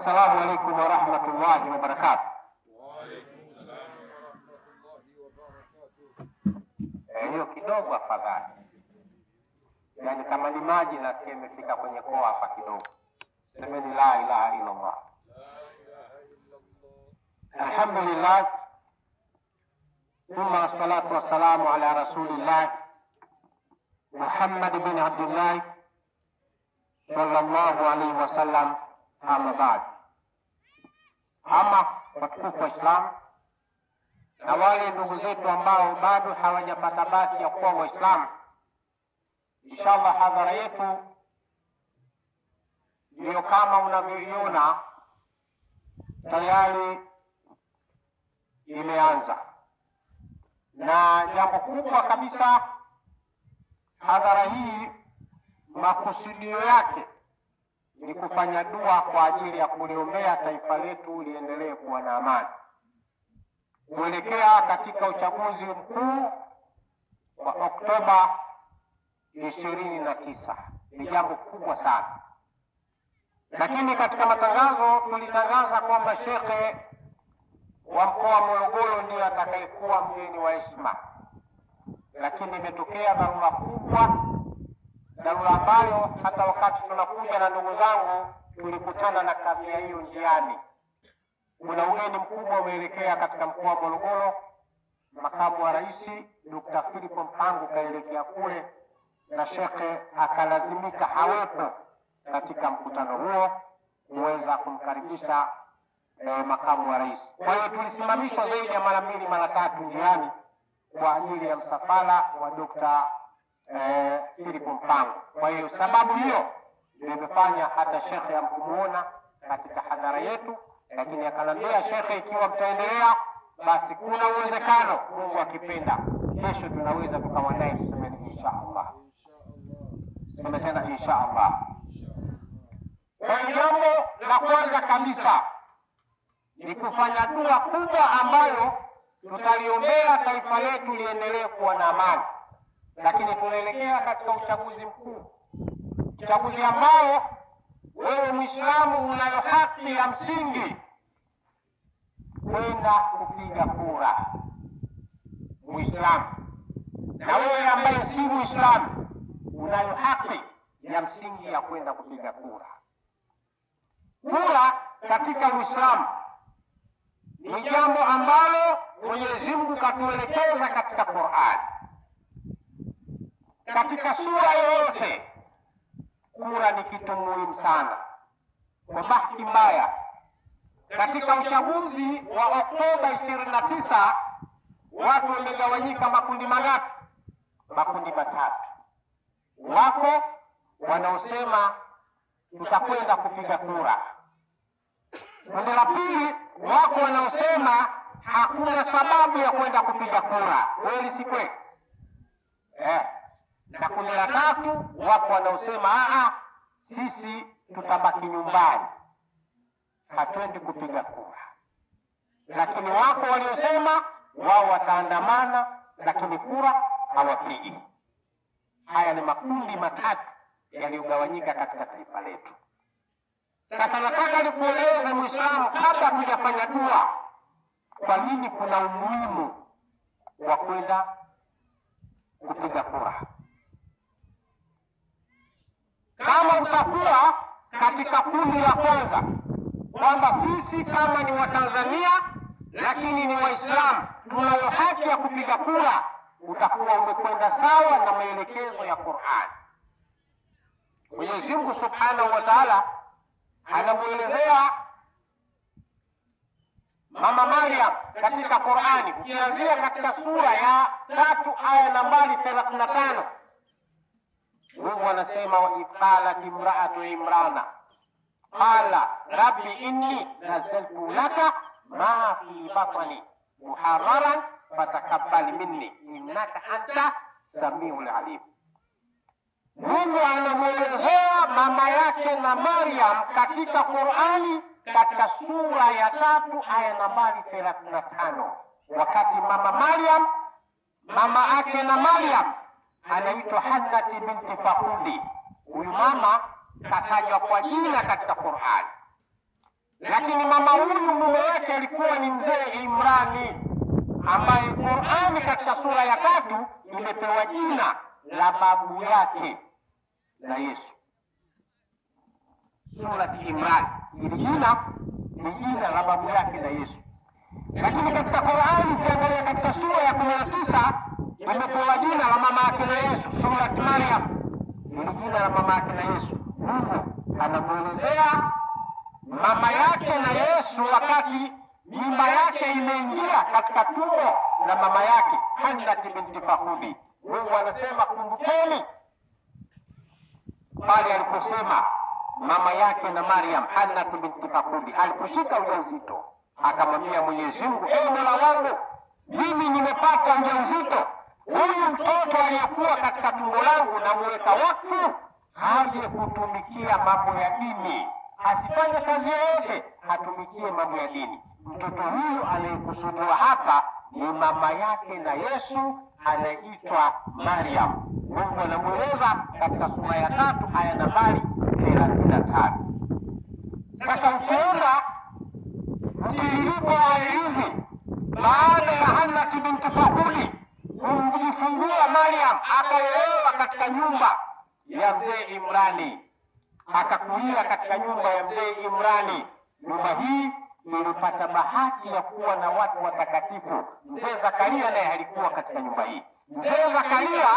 Assalamu alaykum wa rahmatullahi wa barakatuh. Wa alaykum salam wa rahmatullahi wa barakatuh. Hiyo kidogo afadhali. Yaani kama ni maji na imefika kwenye koa hapa kidogo. Semeni la ilaha illa Allah. La ilaha illa Allah. Alhamdulillah. Thumma salatu wassalamu ala rasulillah Muhammad bin Abdullah sallallahu alayhi wa sallam. Amma baad. Ama watukufu wa Islam na wale ndugu zetu ambao bado hawajapata bahati ya kuwa Waislamu, inshallah hadhara yetu ndiyo kama unavyoiona tayari imeanza, na jambo kubwa kabisa, hadhara hii makusudio yake ni kufanya dua kwa ajili ya kuliombea taifa letu liendelee kuwa na amani kuelekea katika uchaguzi mkuu wa Oktoba 29. Ni jambo kubwa sana, lakini katika matangazo tulitangaza kwamba shekhe wa mkoa wa Morogoro ndiye atakayekuwa mgeni wa heshima, lakini imetokea dharura kubwa, dharura ambayo hata wakati tunakuja na ndugu zangu tulikutana na kadhia hiyo njiani. Kuna ugeni mkubwa umeelekea katika mkoa wa Morogoro. Makamu wa Rais Dr. Philip Mpango kaelekea kule, na shekhe akalazimika hawepo katika mkutano huo kuweza kumkaribisha makamu wa rais. Kwa hiyo tulisimamishwa zaidi ya mara 2 mara 3 njiani kwa ajili ya msafara wa Dr. Philip Mpango. Kwa hiyo sababu hiyo ndio imefanya hata shekhe hamkumuona katika hadhara yetu, lakini akanambia, shekhe, ikiwa mtaendelea basi kuna uwezekano Mungu akipenda kesho tunaweza tukawa naye. Tusemeni insha Allah. Sema tena insha Allah. Kwa hiyo jambo la kwanza kabisa ni kufanya dua kubwa ambayo tutaliombea taifa letu liendelee kuwa na amani, lakini tunaelekea katika uchaguzi mkuu, uchaguzi ambao wewe Muislamu unayo haki ya msingi kwenda kupiga kura. Muislamu na wewe ambaye si Muislamu unayo haki ya msingi ya kwenda kupiga kura. Kura katika Uislamu ni jambo ambalo Mwenyezi Mungu katuelekeza katika Qur'an. Katika sura yoyote kura ni kitu muhimu sana. Kwa bahati mbaya, katika uchaguzi wa Oktoba 29 watu wamegawanyika makundi mangapi? Makundi matatu. Wako wanaosema tutakwenda kupiga kura. Kundi la pili, wako wanaosema hakuna sababu ya kwenda kupiga kura. Kweli si kweli? Na kundi la tatu, wako wanaosema sisi tutabaki nyumbani, hatuendi kupiga kura. Lakini wako waliosema wao wataandamana, lakini kura hawapigi. Haya ni makundi matatu yaliyogawanyika katika taifa letu. Sasa nataka nikueleze Muislamu, kabla hujafanya dua, kwa nini kuna umuhimu wa kwenda kupiga kura. Kama utakuwa katika kundi la kwanza kwamba sisi kama ni Watanzania lakini ni Waislamu tunayo haki ya kupiga kura, utakuwa umekwenda sawa na maelekezo ya Qur'an. Mwenyezi Mungu Subhanahu wa Ta'ala anamuelezea Mama Maryam katika Qur'ani, ukianzia katika sura ya 3 aya nambari 35. Mungu anasema, wa qalat imra'atu imrana qala rabbi inni nazaltu laka ma fi batni muharraran fatakabbal minni innaka anta samiul alim. Mungu anamuelezea mama yake na Maryam katika Qur'ani katika sura ya 3 aya nambari 35, wakati mama Maryam, mama yake na Maryam anaitwa Hannati binti Fakhudi. Huyu mama katajwa kwa jina katika Qur'an. lakini mama huyu mume wake alikuwa ni mzee Imrani, ambaye Qur'ani katika sura ya 3 imepewa jina la babu yake na Yesu. Surati Imran, ili jina ni jina la babu yake na Yesu. Lakini katika Qur'ani ukiangalia katika sura ya 19 imepewa jina la mama yake na Yesu, surati Maryam, ili jina la mama yake na Yesu. Mungu anamuelezea mama yake na Yesu wakati mimba yake imeingia katika tumbo la mama yake Hannah binti Fakhudi. Mungu anasema, kumbukeni pale aliposema mama yake na Maryam, Hannah binti Fakhudi, aliposhika ujauzito akamwambia Mwenyezi Mungu, ewe Mola wangu, mimi nimepata ujauzito, huyu mtoto aliyekuwa katika tumbo langu na muweka wakfu aje kutumikia mambo ya dini, asifanye kazi yoyote, atumikie mambo ya dini. Mtoto huyu anayekusudiwa hapa ni mama yake na Yesu, anaitwa Maryam. Mungu anamueleza katika sura ya 3 aya nambari 35. Sasa ukiona mtiririko wa hizi, baada ya Hannah binti Fakhudi kumjifungua Maryam, akaolewa katika nyumba ya mzee Imrani, akakulia katika nyumba ya mzee Imrani. Nyumba hii ilipata bahati ya kuwa na watu watakatifu. Mzee Zakaria naye alikuwa katika nyumba hii. Mzee Zakaria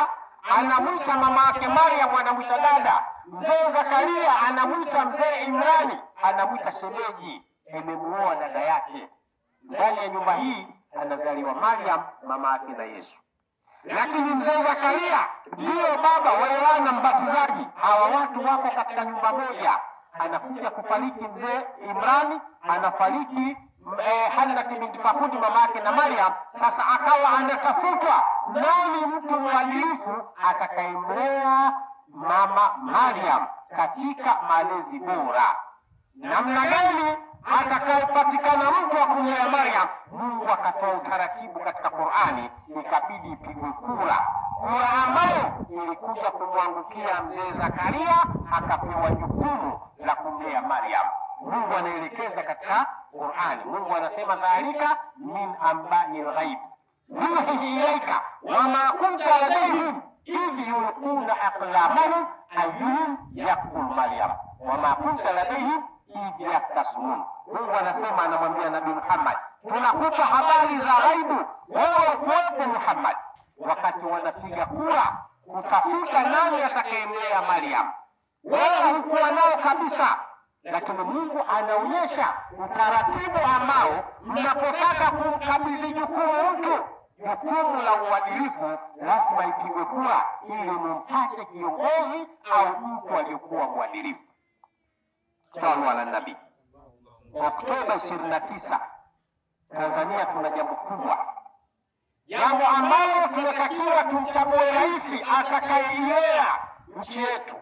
anamwita mama yake Maryam, anamwita dada. Mzee Zakaria anamwita mzee Imrani, anamwita shemeji, amemuoa dada yake. Ndani ya nyumba hii anazaliwa Maryam, mama yake na Yesu. Lakini mzee Zakaria ndiyo baba wa Yohana Mbatizaji. Hawa watu wako katika nyumba moja. Anakuja kufariki mzee Imrani, anafariki Hannah binti Fakhudi mama yake na Maryam. Sasa akawa anatafutwa nani mtu mwadilifu atakayemlea mama Maryam katika malezi bora, namna gani atakayepatikana mtu wa kumlea Maryam. Mungu akatoa utaratibu katika Qur'ani, ikabidi ipigwe kura ambayo ilikuja kumwangukia mzee Zakaria, akapewa jukumu la kumlea Maryam. Mungu anaelekeza katika Qur'ani. Mungu anasema, dhalika min amba'il ghaib nuhihi ilaika wama kunta ladayhim idh yulquna aqlamahum ayyuhum yakful Maryam wama kunta ladayhim idh yaktasimun. Mungu anasema, anamwambia Nabii Muhammad, tunakupa habari za ghaibu, wewe kuwepo Muhammad, wakati wanapiga kura kutafuta nani atakayemlea Maryam. Wewe hukuwa nao kabisa, lakini Mungu anaonyesha utaratibu ambao mnapotaka kumkabidhi jukumu mtu, jukumu la uadilifu, lazima ipigwe kura ili mumpate kiongozi au mtu aliyekuwa mwadilifu. Sallu ala nabii. Oktoba 29 Tanzania tuna jambo kubwa, jambo ambalo tunatakiwa tumchague rais atakayeilea nchi yetu.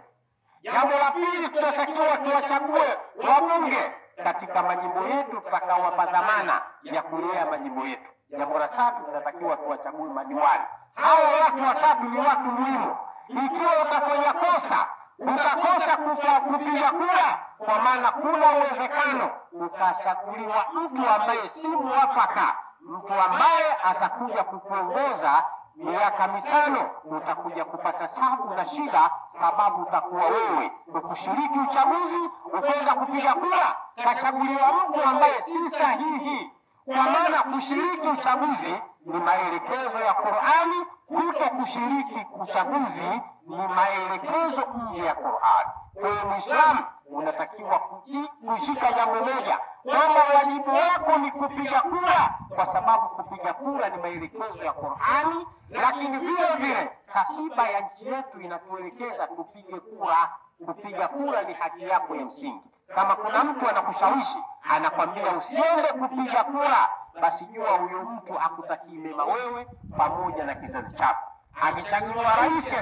Jambo la pili, tunatakiwa tuwachague wabunge katika majimbo yetu, tutakawapa dhamana ya kulea majimbo yetu. Jambo la tatu, tunatakiwa tuwachague madiwani. Hawa watu watatu ni watu muhimu. Ikiwa utafanya kosa, utakosa kupiga kura, kwa maana kuna uwezekano ukachaguliwa mtu ambaye si muafaka, mtu ambaye atakuja kukuongoza miaka 5, utakuja kupata tabu na shida, sababu utakuwa wewe ukushiriki uchaguzi, ukwenda kupiga kura, kachaguliwa mtu ambaye si sahihi. Kwa maana kushiriki uchaguzi ni maelekezo ya Qur'ani, kuto kushiriki uchaguzi ni maelekezo nje ya Qur'ani. Kwa hiyo Muislamu unatakiwa kushika jambo moja, kwamba wajibu wako ni kupiga kura, kwa sababu kupiga kura ni maelekezo ya Qur'ani, lakini vile vile katiba ya nchi yetu inatuelekeza tupige kura. Kupiga kura ni haki yako ya msingi. Kama kuna mtu anakushawishi anakwambia usiende kupiga kura, basi jua huyo mtu akutakii mema wewe pamoja na kizazi chako. Akichaguliwa rais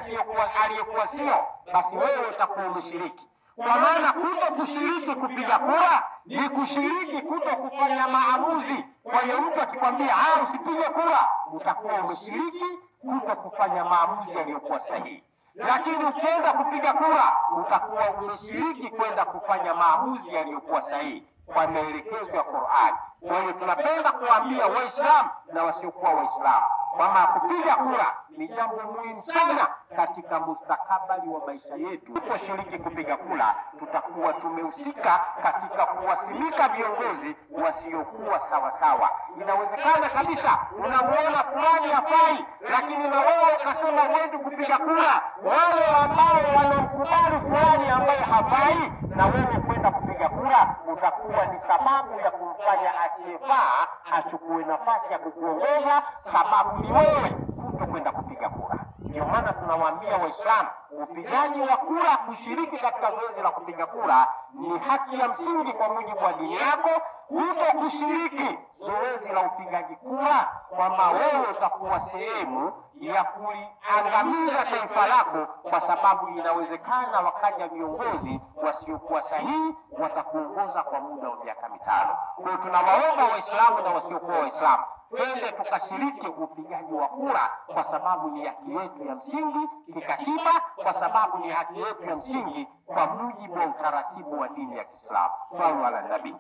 aliyekuwa sio, basi wewe utakuwa umeshiriki. Kwa maana kuto kushiriki kupiga kura ni kushiriki kuto kufanya maamuzi. Kwa hiyo mtu akikwambia usipige kura, utakuwa umeshiriki kuto kufanya maamuzi yaliyokuwa sahihi. Lakini ukienda kupiga kura, utakuwa umeshiriki kwenda kufanya maamuzi yaliyokuwa sahihi. kwa maelekezo ya Qur'ani. Kwa hiyo tunapenda kuambia Waislamu na wasiokuwa Waislamu kwamba kupiga kura ni jambo muhimu sana katika mustakabali wa maisha yetu. Tusiposhiriki kupiga kura, tutakuwa tumehusika katika kuwasimika viongozi wasiokuwa sawasawa. Inawezekana kabisa unamuona fulani hafai, lakini na wewe ukasema uende kupiga kura. Wale ambao wanamkubali fulani ambaye hafai, na wewe kwenda kupiga kura, utakuwa ni sababu ya kumfanya asiyefaa achukue nafasi ya kukuongoza, sababu ni wewe kutokwenda kupiga kura. Ndio maana tunawaambia Waislamu, upigaji wa kura, kushiriki katika zoezi la kupiga kura ni haki ya msingi kwa mujibu wa dini yako. Kuto kushiriki zoezi la upigaji kura, kwamba wewe utakuwa sehemu ya kuliangamiza taifa lako, kwa sababu inawezekana wakaja viongozi wasiokuwa sahihi watakuongoza kwa muda wa miaka 5. Kwa hiyo tunawaomba Waislamu na wasiokuwa Waislamu twende tukashiriki upigaji wa kura, kwa sababu ni haki yetu ya msingi kikatiba, kwa sababu ni haki yetu ya msingi kwa mujibu wa utaratibu wa dini ya Kiislamu. Sallu ala nabii.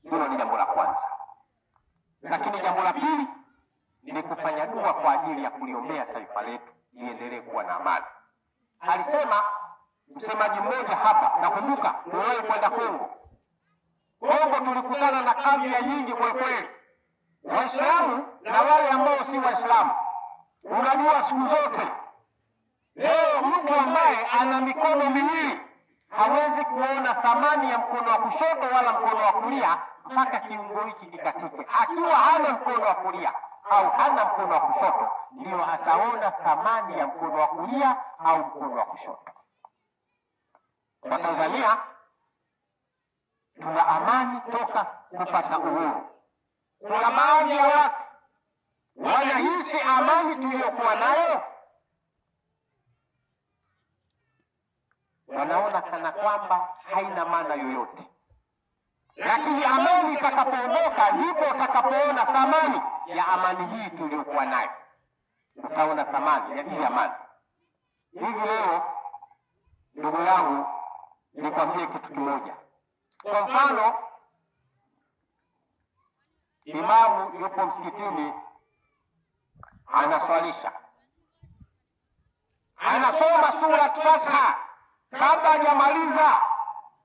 Hilo ni jambo la kwanza. Lakini jambo la pili ni kufanya dua kwa ajili ya kuliombea taifa letu liendelee kuwa na amani. Alisema msemaji mmoja hapa, nakumbuka tuliwahi kwenda Kongo. Kongo tulikutana na kabila nyingi kwa kweli, Waislamu na wale ambao si Waislamu. Unajua siku zote leo mtu ambaye ana mikono miwili hawezi kuona thamani ya mkono wa kushoto wala mkono wa kulia mpaka kiungo hiki kikatike. Akiwa hana mkono wa kulia au hana mkono wa kushoto, ndio ataona thamani ya mkono wa kulia au mkono wa kushoto. Kwa Tanzania tuna amani toka kupata uhuru. Kuna baadhi ya watu wanahisi amani tuliyokuwa nayo, wanaona kana kwamba haina maana yoyote. Lakini amani itakapoondoka, ndipo utakapoona thamani ya amani hii tuliyokuwa nayo. Utaona thamani ya hii amani. Hivi leo, ndugu yangu, nikwambie kitu kimoja. Kwa mfano, imamu yupo msikitini anaswalisha, anasoma sura Fatiha. Kabla hajamaliza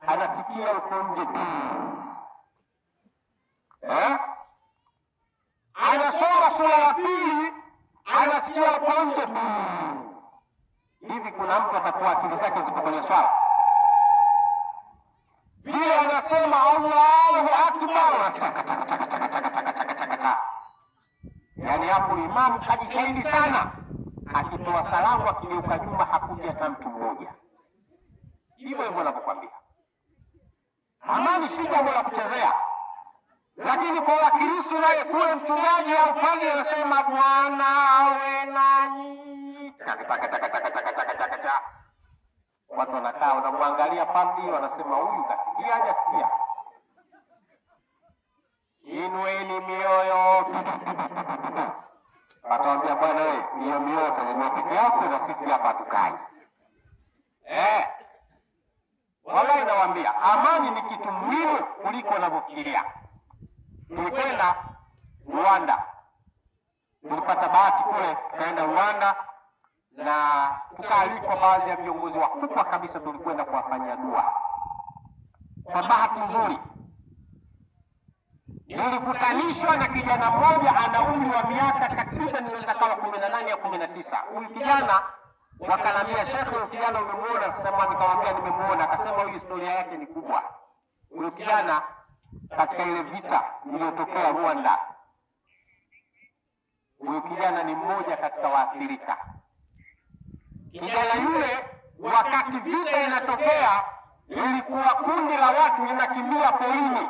anasikia uko nje, anasoma sura ya pili, anasikia uko nje. Hivi kuna mtu atakuwa akili zake zipo kwenye swala? Vile anasema Allahu Akbar, yaani hapo imamu kajitahidi sana, akitoa salamu akigeuka nyuma hakuja hata mtu mmoja. Hivyo hivyo navyokwambia, amani si jambo la kuchezea. Lakini kwa Wakristo naye kule mchungaji au padri anasema Bwana awe nanyi, watu wanakaa wanamwangalia padri, wanasema huyu kasikia hajasikia. Inueni mioyo. Atawaambia bwana wewe, hiyo mioyo utainua peke yako na sisi hapa tukai. Wala inawaambia amani ni kitu muhimu kuliko unavyofikiria. Tulikwenda Rwanda, tulipata bahati kule, tukaenda Rwanda na tukaalikwa baadhi ya viongozi wakubwa kabisa, tulikwenda kuwafanyia dua. Kwa bahati nzuri nilikutanishwa na kijana mmoja ana umri wa miaka takriban kama 18 au 19. Huyu kijana wakanambia, Sheikh, huyu kijana umemuona? Akasema, nikamwambia nimemuona. Akasema huyu historia yake ni kubwa. Huyu kijana katika ile vita iliyotokea Rwanda, huyu kijana ni mmoja katika waathirika. Kijana yule wakati vita inatokea, ilikuwa kundi la watu linakimbia porini.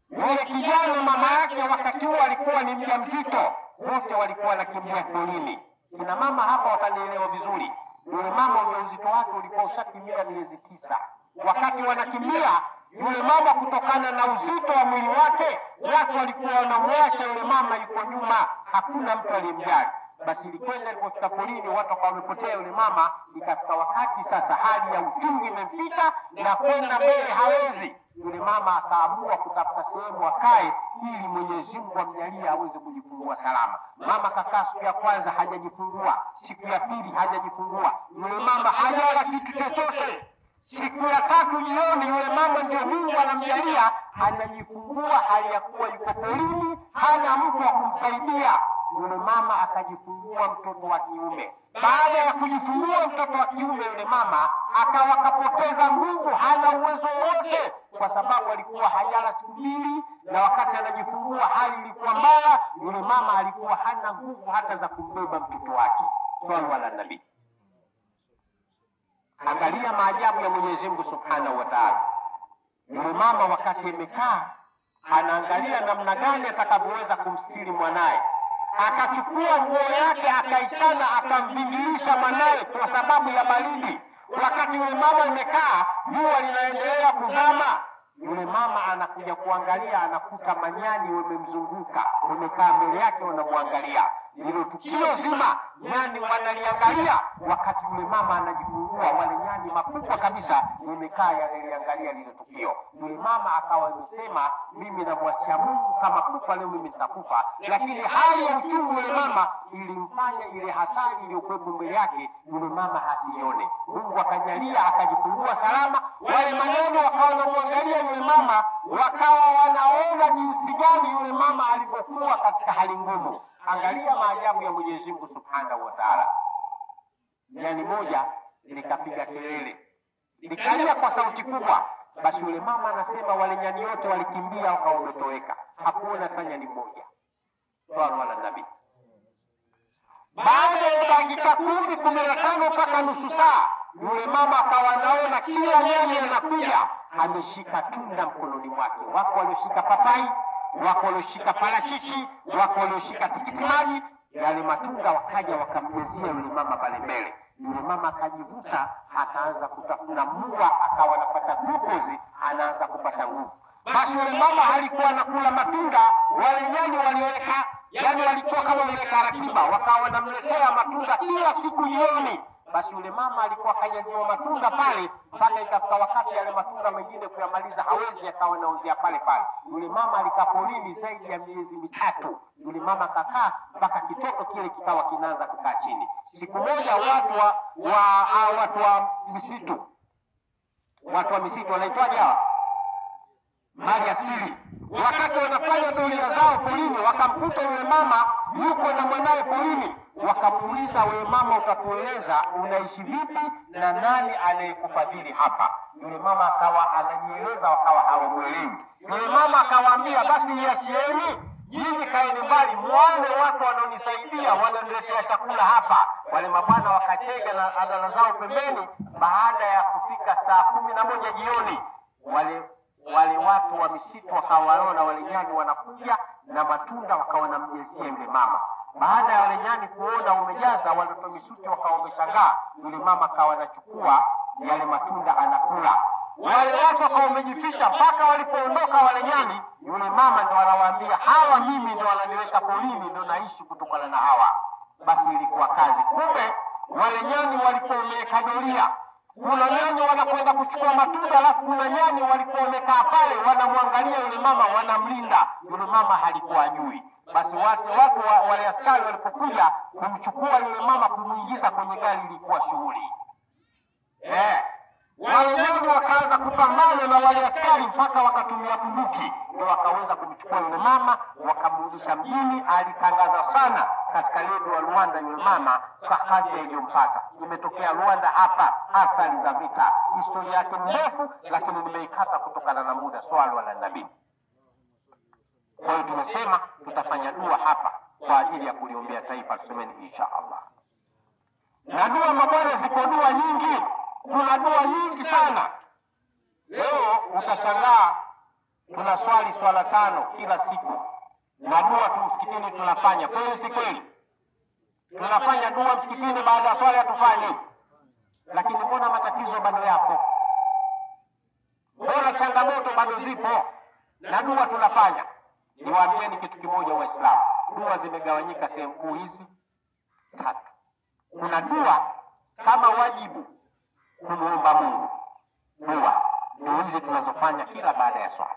Yule kijana mama yake wakati huo alikuwa ni mjamzito, wote walikuwa wanakimbia porini. Kina mama hapa watanielewa vizuri. Yule mama ujauzito wake ulikuwa ushakimbia miezi 9. Wakati wanakimbia, yule mama kutokana na uzito wa mwili wake, watu walikuwa wanamwacha yule mama yuko nyuma, hakuna mtu aliyemjali. basi ilikwenda ilipofika polini watu wakawa wamepotea yule mama. Ikafika wakati sasa hali ya uchungu imemfika na kwenda mbele hawezi. Yule mama akaamua kutafuta sehemu akae ili Mwenyezi Mungu amjalie aweze kujifungua salama. Mama kakaa siku ya kwanza hajajifungua, siku ya pili hajajifungua, yule mama hajala kitu chochote. Siku ya tatu jioni yule mama ndio Mungu anamjalia anajifungua, hali ya kuwa yuko polini, hana mtu wa kumsaidia. Yule mama akajifungua mtoto wa kiume. Baada ya kujifungua mtoto wa kiume, yule mama akawa kapoteza nguvu, hana uwezo wote, kwa sababu alikuwa hajala siku mbili, na wakati anajifungua hali ilikuwa mbaya. Yule mama alikuwa hana nguvu hata za kumbeba mtoto wake. Swalla ala nabii. Angalia maajabu ya Mwenyezi Mungu Subhanahu wa Ta'ala. Yule mama wakati amekaa anaangalia namna gani atakavyoweza kumstiri mwanae, akachukua nguo yake akaichana akamvingilisha mwanae kwa sababu ya baridi. Wakati yule mama amekaa, jua linaendelea kuzama, yule mama anakuja kuangalia, anakuta manyani wamemzunguka, wamekaa mbele yake wanamwangalia. Hilo tukio zima nyani wanaliangalia. Wakati yule mama anajifungua, wale nyani makubwa kabisa wamekaa yanaliangalia lile tukio. Yule mama akawa anasema, mimi namwachia Mungu, kama kufa leo mimi nitakufa. Lakini hali ya uchungu yule mama ilimfanya ile hatari iliyokuwepo mbele yake yule mama hasione. Mungu akajalia akajifungua salama. Wale manyani wakawa wanamwangalia yule mama, wakawa wanaona jinsi gani yule mama alivyokuwa katika hali ngumu. Angalia maajabu ya Mwenyezi Mungu Subhanahu wa Ta'ala. Nyani moja likapiga kelele, likalia kwa sauti kubwa. Basi yule mama anasema wale nyani wote walikimbia wakawa wametoweka, hakuona hata nyani moja. Swalla ala nabii. Baada ya dakika 10, 15 mpaka nusu saa, yule mama akawa anaona kila nyani anakuja ameshika tunda mkononi mwake. Wako walioshika papai, wako walioshika parachichi, wako walioshika tikiti maji. Yale matunda wakaja wakamjezia yule mama pale mbele. Yule mama akajivuta, akaanza kutafuna mua, akawa anapata glukozi, anaanza kupata nguvu. Basi yule mama alikuwa anakula matunda, wale nyani waliweka, yani walikuwa kama wameweka ratiba, wakawa wanamletea matunda kila siku jioni. Basi yule mama alikuwa kanyagiwa matunda pale, mpaka ikafika wakati yale matunda mengine kuyamaliza hawezi, akawa anaozea pale pale. Yule mama alikaa polini zaidi ya miezi mitatu. Yule mama kakaa mpaka kitoto kile kikawa kinaanza kukaa chini. Siku moja watu wa misitu, watu wa misitu wanaitwaje hawa? Mali asili. Wakati wanafanya doria zao polini, wakamkuta yule mama yuko na mwanae polini. Wakamuuliza, wewe mama, utatueleza unaishi vipi na nani anayekufadhili hapa? Yule mama akawa anajieleza, wakawa hawamwelewi. Yule mama akawaambia, basi niachieni, nyinyi kaeni mbali, muone watu wanaonisaidia wananiletea chakula hapa. Wale mabwana wakachega na adala zao pembeni. Baada ya kufika saa 11 jioni, wale watu wa misitu wakawaona wale nyani wanakuja na matunda, wakawa wanamjezia yule mama. Baada ya wale nyani kuona umejaza, wale watu wa misitu wakawa wameshangaa. Yule mama akawa anachukua yale matunda anakula. Wale watu wakawa wamejificha mpaka walipoondoka wale nyani. Yule mama ndo anawaambia, hawa mimi ndo wananiweka polini, ndo naishi kutokana na hawa. Basi ilikuwa kazi. Kumbe wale nyani walikuwa wameweka doria. Kuna nyani wanakwenda kuchukua matunda, alafu kuna nyani walikuwa wamekaa pale wanamwangalia yule mama, wanamlinda. Yule mama halikuwa ajui. Basi watu wale askari walipokuja kumchukua yule mama kumuingiza kwenye gari, ilikuwa shughuli. Wale nyani wakaanza kupambana na wale askari mpaka wakatumia bunduki, ndio wakaweza kumchukua yule mama wakamrudisha mjini. Alitangaza sana katika redio wa Rwanda yule mama kwa kazi iliyompata. Imetokea Rwanda hapa, athari za vita. Historia yake ndefu, lakini nimeikata kutokana na muda. Swali wala nabii. Kwa hiyo tumesema tutafanya dua hapa kwa ajili ya kuliombea taifa, tusemeni insha Allah. Na dua mabwana, ziko dua nyingi, kuna dua nyingi sana. Leo utashangaa tunaswali swala 5 kila siku, na dua tu msikitini tunafanya. Kweli si kweli? Tunafanya dua msikitini, baada ya swala hatufanyi. Lakini mbona matatizo bado yapo? Mbona changamoto bado zipo? Na dua tunafanya. Niwaambieni kitu kimoja Waislamu, dua zimegawanyika sehemu kuu hizi. tatu. Kuna dua kama wajibu kumuomba Mungu, dua ndio hizi tunazofanya kila baada ya swala.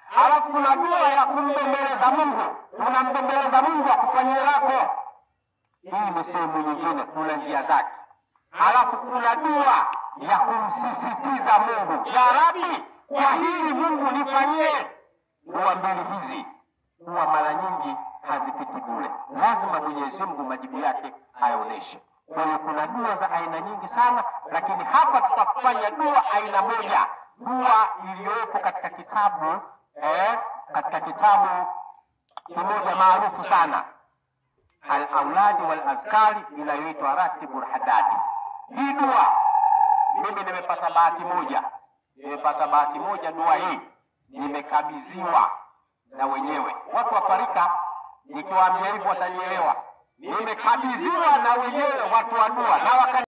Halafu kuna dua ya kumbembeleza Mungu, unambembeleza Mungu akufanyie lako. Hii ni sehemu nyingine, kuna njia zake. Halafu kuna dua ya kumsisitiza Mungu, ya Rabbi, kwa hili Mungu nifanyie. Dua mbili hizi huwa mara nyingi hazipiti bure, lazima Mwenyezi Mungu majibu yake ayaoneshe. Kwa hiyo kuna dua za aina nyingi sana, lakini hapa tutafanya dua aina moja, dua iliyopo katika kitabu kimoja maarufu sana, Al-Auladi wal-Azkari, inayoitwa Ratibul Haddadi. Hii dua mimi nimepata bahati moja, dua hii nimekabidhiwa na wenyewe. Watu wa tarika nikiwaambia hivyo watanielewa. Nimekabidhiwa na wenyewe watu wa dua na